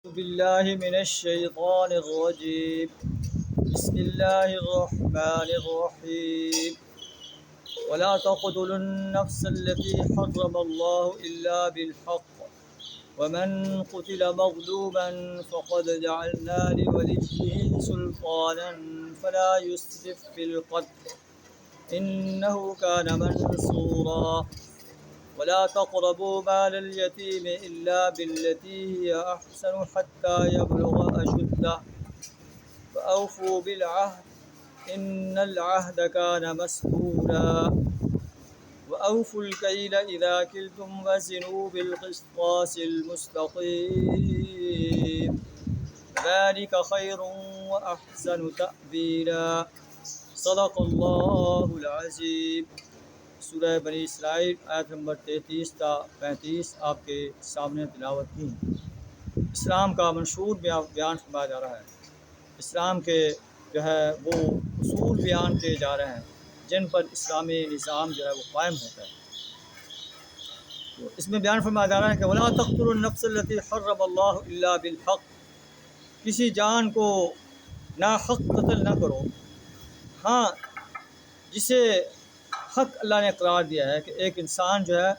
بالله من الشيطان الرجيم. بسم الله الرحمن الرحيم. ولا تقتلوا النفس التي حرم الله إلا بالحق ومن قتل مظلوما فقد جعلنا لوليه سلطانا فلا يسرف في القتل إنه كان منصورا. ولا تقربوا مال اليتيم إلا بالتي هي أحسن حتى يبلغ أشده وأوفوا بالعهد إن العهد كان مسؤولا. وأوفوا الكيل إذا كلتم وزنوا بالقسطاس المستقيم ذلك خير وأحسن تأويلا. صدق اللہ العظیم. سورہ بنی اسرائیل آیت نمبر 33 تا 35 آپ کے سامنے تلاوت کی. اسلام کا منشور بیان فرمایا جا رہا ہے. اسلام کے جو ہے وہ اصول بیان کیے جا رہے ہیں جن پر اسلامی نظام جو ہے وہ قائم ہوتا ہے. تو اس میں بیان فرمایا جا رہا ہے کہ ولا تقتلوا النفس التي حرم الله الا بالحق. کسی جان کو ناحق قتل نہ کرو. ہاں جسے حق اللہ نے قرار دیا ہے کہ ایک انسان جو ہے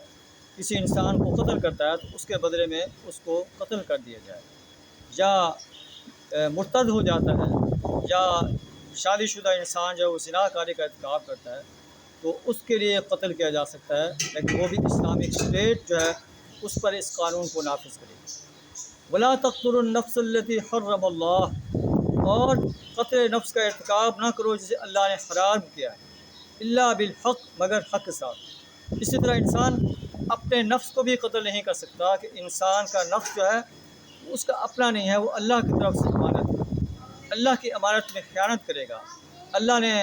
کسی انسان کو قتل کرتا ہے تو اس کے بدلے میں اس کو قتل کر دیا جائے، یا مرتد ہو جاتا ہے، یا شادی شدہ انسان جو ہے وہ زنا کاری کا ارتکاب کرتا ہے تو اس کے لیے قتل کیا جا سکتا ہے، لیکن وہ بھی اسلامک اسٹیٹ جو ہے اس پر اس قانون کو نافذ کرے گی. ولا تقتلوا النفس التي حرم اللہ، اور قتل نفس کا ارتکاب نہ کرو جسے اللہ نے حرام کیا ہے، الا بالحق مگر حق کے ساتھ. اسی طرح انسان اپنے نفس کو بھی قتل نہیں کر سکتا کہ انسان کا نفس جو ہے اس کا اپنا نہیں ہے، وہ اللہ کی طرف سے امانت ہے. اللہ کی امانت میں خیانت کرے گا. اللہ نے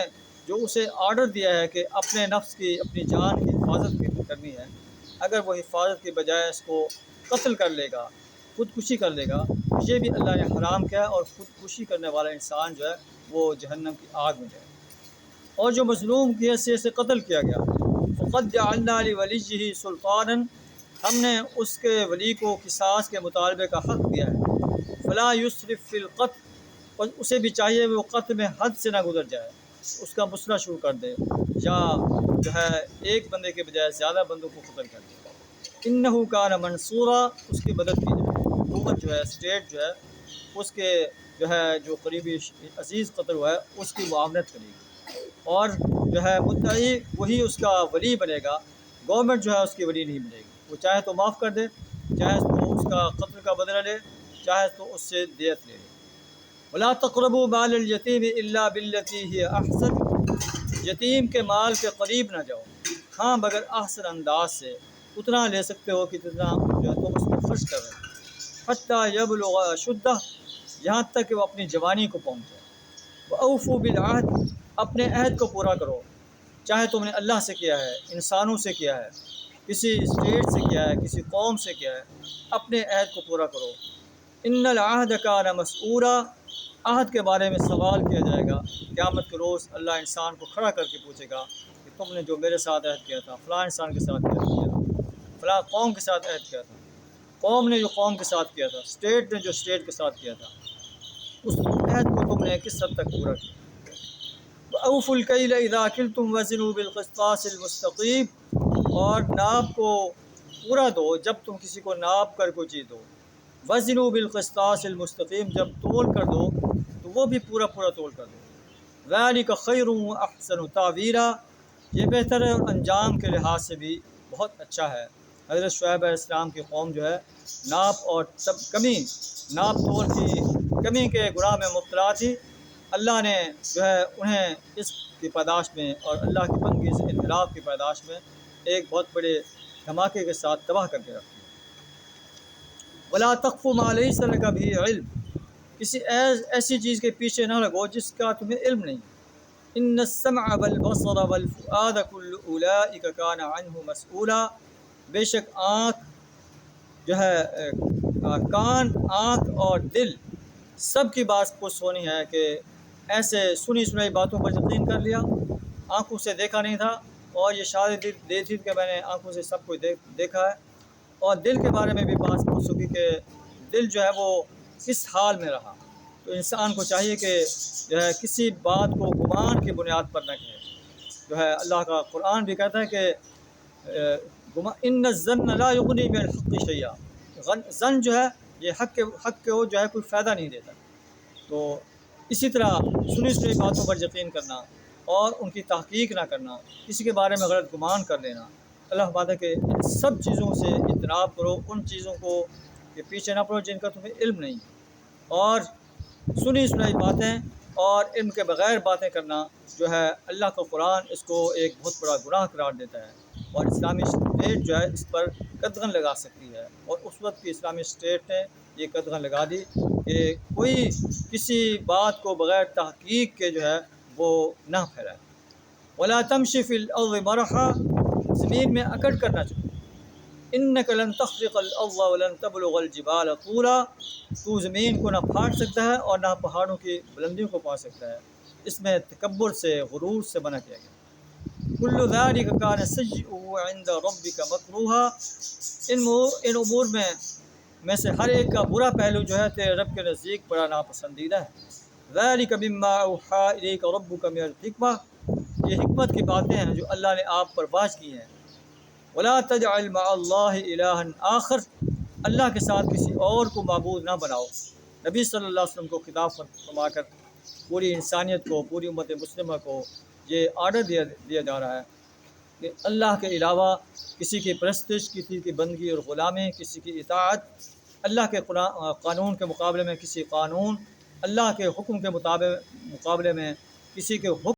جو اسے آرڈر دیا ہے کہ اپنے نفس کی، اپنی جان کی حفاظت کرنی ہے، اگر وہ حفاظت کی بجائے اس کو قتل کر لے گا، خودکشی کر لے گا، یہ بھی اللہ نے حرام کیا ہے. اور خودکشی کرنے والا انسان جو ہے وہ جہنم کی آگ میں جائے. اور جو مظلوم کی حیثیت سے قتل کیا گیا، فقد جعلنا لولیہ سلطانا، ہم نے اس کے ولی کو قصاص کے مطالبے کا حق دیا ہے. فلا یسرف فی القتل، اور اسے بھی چاہیے وہ قتل میں حد سے نہ گزر جائے، اس کا مسئلہ شروع کر دے، یا جو ہے ایک بندے کے بجائے زیادہ بندوں کو قتل کر دے. انہ کان منصورا، اس کی مدد کی جائے. حکومت جو ہے، اسٹیٹ جو ہے، اس کے جو ہے جو قریبی عزیز قتل ہوا ہے اس کی معاونت کرے گی، اور جو ہے مدعی وہی اس کا ولی بنے گا. گورنمنٹ جو ہے اس کی ولی نہیں بنے گی. وہ چاہے تو معاف کر دے، چاہے تو اس کا قتل کا بدلہ لے، چاہے تو اس سے دیت لے لے. ولا تقربوا مال الیتیم الا بالتی ہی احسن، یتیم کے مال کے قریب نہ جاؤ، ہاں مگر احسن انداز سے، اتنا لے سکتے ہو کہ جتنا جو ہے تم اس کو خرچ کر رہے ہو. حتی یبلغ اشدہ، یہاں تک کہ وہ اپنی جوانی کو پہنچے. وأوفوا بالعہد، اپنے عہد کو پورا کرو، چاہے تم نے اللہ سے کیا ہے، انسانوں سے کیا ہے، کسی اسٹیٹ سے کیا ہے، کسی قوم سے کیا ہے، اپنے عہد کو پورا کرو. ان العہد کان مسئولا، عہد کے بارے میں سوال کیا جائے گا قیامت کے روز. اللہ انسان کو کھڑا کر کے پوچھے گا کہ تم نے جو میرے ساتھ عہد کیا تھا، فلاں انسان کے ساتھ عہد کیا تھا، فلاں قوم کے ساتھ عہد کیا تھا، قوم نے جو قوم کے ساتھ کیا تھا، اسٹیٹ نے جو اسٹیٹ کے ساتھ کیا تھا، اس عہد کو تم نے کس حد تک پورا کیا. وأوفوا الكيل إذا كلتم وزنوا بالقسطاس المستقيم، اور ناپ کو پورا دو جب تم کسی کو ناپ کر کوئی چیز دو. وزنوا بالقسطاس المستقيم، جب تول کر دو تو وہ بھی پورا پورا تول کر دو. ذلك خير وأحسن تأويلا، یہ بہتر ہے اور انجام کے لحاظ سے بھی بہت اچھا ہے. حضرت شعیب علیہ السلام کی قوم جو ہے ناپ اور ناپ تول کی کمی کے گناہ میں مبتلا تھی. اللہ نے جو ہے انہیں اس کی پاداش میں اور اللہ کی بندگی سے انحراف کی پاداش میں ایک بہت بڑے دھماکے کے ساتھ تباہ کر کے رکھ دیا. ولا تقف ما لیس لک بہ علم، کسی ایسی چیز کے پیچھے نہ لگو جس کا تمہیں علم نہیں. ان السمع والبصر والفؤاد کل اولئک کان عنہ مسئولا، بے شک آنکھ جو ہے کان، آنکھ اور دل سب کی بات پوچھ ہونی ہے کہ ایسے سنی سنائی باتوں پر یقین کر لیا، آنکھوں سے دیکھا نہیں تھا، اور یہ شہادت دے تھی کہ میں نے آنکھوں سے سب کچھ دیکھا ہے. اور دل کے بارے میں بھی بات پوچھ سکی کہ دل جو ہے وہ کس حال میں رہا۔ تو انسان کو چاہیے کہ جو ہے کسی بات کو گمان کی بنیاد پر نہ کہے۔ جو ہے اللہ کا قرآن بھی کہتا ہے کہ ان الظن لا یغنی من الحق شیئا، ظن جو ہے یہ حق کے وہ جو ہے کوئی فائدہ نہیں دیتا۔ تو اسی طرح سنی سنی باتوں پر یقین کرنا اور ان کی تحقیق نہ کرنا، کسی کے بارے میں غلط گمان کر لینا، اللہ بات ہے کہ ان سب چیزوں سے اجتناب کرو، ان چیزوں کو کے پیچھے نہ پڑو جن کا تمہیں علم نہیں۔ اور سنی سنائی باتیں اور علم کے بغیر باتیں کرنا جو ہے اللہ کا قرآن اس کو ایک بہت بڑا گناہ قرار دیتا ہے، اور اسلامی اسٹیٹ جو ہے اس پر قدغن لگا سکتی ہے۔ اور اس وقت کی اسلامی اسٹیٹ نے یہ قدغن لگا دی کہ کوئی کسی بات کو بغیر تحقیق کے جو ہے وہ نہ پھیلائے۔ ولا تمشی فی الارض مرحا، زمین میں اکڑ کر نہ چلو۔ انک لن تخرق الارض ولن تبلغ الجبال طولا، تو زمین کو نہ پھاڑ سکتا ہے اور نہ پہاڑوں کی بلندیوں کو پا سکتا ہے۔ اس میں تکبر سے، غرور سے منع کیا گیا۔ کل ذلک کان سیئہ عند ربک مکروہا، ان امور میں سے ہر ایک کا برا پہلو جو ہے تیرے رب کے نزدیک بڑا ناپسندیدہ ہے۔ ذلک مما اوحی الیک ربک من الحکمہ، یہ حکمت کی باتیں ہیں جو اللہ نے آپ پر واضح کی ہیں۔ ولا تجعل مع اللہ الہا آخر، اللہ کے ساتھ کسی اور کو معبود نہ بناؤ۔ نبی صلی اللہ علیہ وسلم کو خطاب فرما کر پوری انسانیت کو، پوری امت مسلمہ کو یہ آرڈر دیا جا رہا ہے کہ اللہ کے علاوہ کسی کی پرستش، کسی کی بندگی اور غلامی، کسی کی اطاعت، اللہ کے قانون کے مقابلے میں کسی قانون، اللہ کے حکم کے مقابلے میں کسی کے حکم